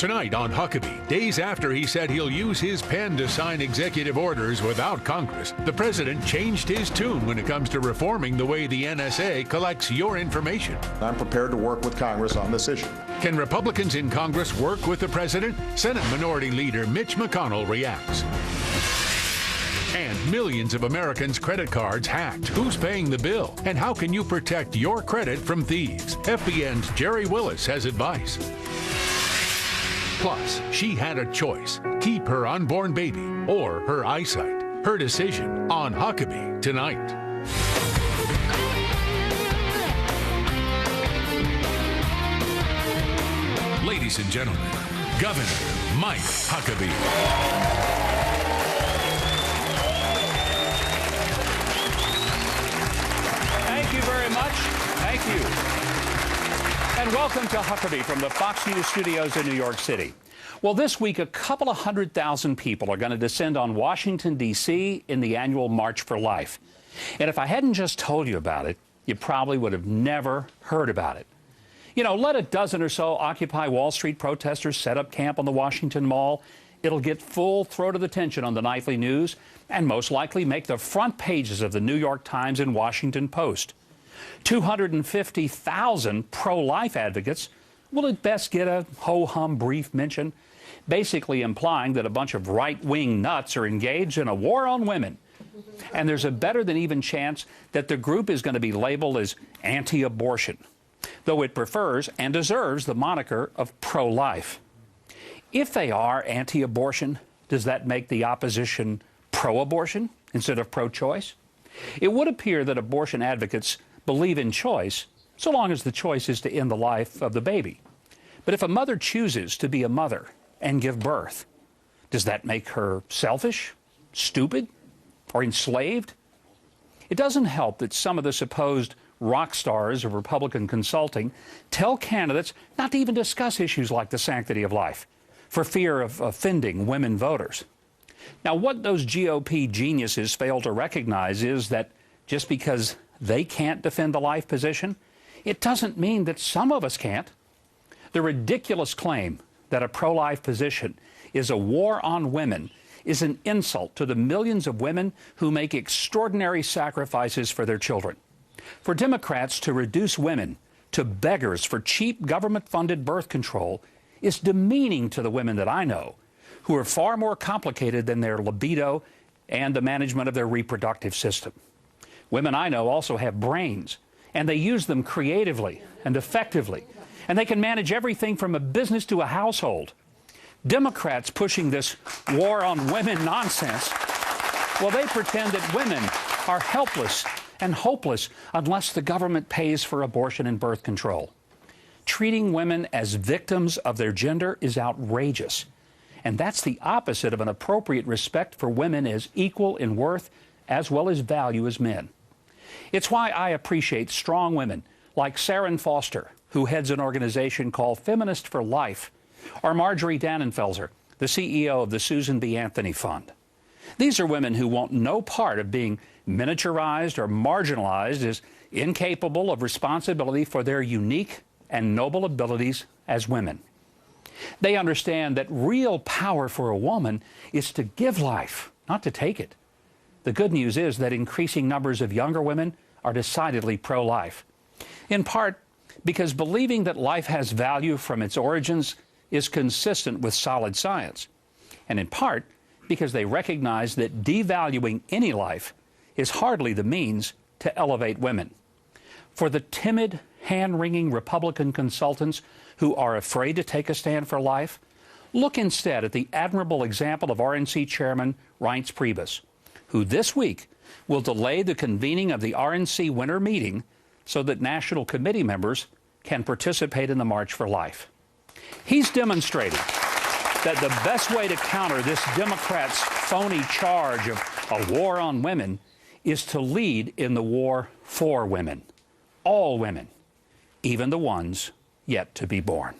Tonight on Huckabee, days after he said he'll use his pen to sign executive orders without Congress, the president changed his tune when it comes to reforming the way the NSA collects your information. I'm prepared to work with Congress on this issue. Can Republicans in Congress work with the president? Senate Minority Leader Mitch McConnell reacts. And millions of Americans' credit cards hacked. Who's paying the bill? And how can you protect your credit from thieves? FBN's Jerry Willis has advice. Plus, she had a choice: keep her unborn baby or her eyesight. Her decision on Huckabee tonight. Ladies and gentlemen, Governor Mike Huckabee. Thank you very much. Thank you. And welcome to Huckabee from the Fox News studios in New York City. Well, this week, a couple of 100,000 people are going to descend on Washington, D.C. in the annual March for Life. And if I hadn't just told you about it, you probably would have never heard about it. You know, let a dozen or so Occupy Wall Street protesters set up camp on the Washington Mall. It'll get full-throated attention on the nightly news and most likely make the front pages of the New York Times and Washington Post. 250,000 pro-life advocates will at best get a ho-hum brief mention, basically implying that a bunch of right-wing nuts are engaged in a war on women. And there's a better than even chance that the group is going to be labeled as anti-abortion, though it prefers and deserves the moniker of pro-life. If they are anti-abortion, does that make the opposition pro-abortion instead of pro-choice? It would appear that abortion advocates believe in choice, so long as the choice is to end the life of the baby. But if a mother chooses to be a mother and give birth, does that make her selfish, stupid, or enslaved? It doesn't help that some of the supposed rock stars of Republican consulting tell candidates not to even discuss issues like the sanctity of life for fear of offending women voters. Now, what those GOP geniuses fail to recognize is that just because they can't defend the life position, it doesn't mean that some of us can't. The ridiculous claim that a pro-life position is a war on women is an insult to the millions of women who make extraordinary sacrifices for their children. For Democrats to reduce women to beggars for cheap government-funded birth control is demeaning to the women that I know, who are far more complicated than their libido and the management of their reproductive system. Women I know also have brains, and they use them creatively and effectively, and they can manage everything from a business to a household. Democrats pushing this war on women nonsense, well, they pretend that women are helpless and hopeless unless the government pays for abortion and birth control. Treating women as victims of their gender is outrageous, and that's the opposite of an appropriate respect for women as equal in worth as well as value as men. It's why I appreciate strong women like Saren Foster, who heads an organization called Feminist for Life, or Marjorie Dannenfelser, the CEO of the Susan B. Anthony Fund. These are women who want no part of being miniaturized or marginalized as incapable of responsibility for their unique and noble abilities as women. They understand that real power for a woman is to give life, not to take it. The good news is that increasing numbers of younger women are decidedly pro-life, in part because believing that life has value from its origins is consistent with solid science, and in part because they recognize that devaluing any life is hardly the means to elevate women. For the timid, hand-wringing Republican consultants who are afraid to take a stand for life, look instead at the admirable example of RNC Chairman Reince Priebus, who this week will delay the convening of the RNC winter meeting so that National Committee members can participate in the March for Life. He's demonstrated that the best way to counter this Democrats' phony charge of a war on women is to lead in the war for women, all women, even the ones yet to be born.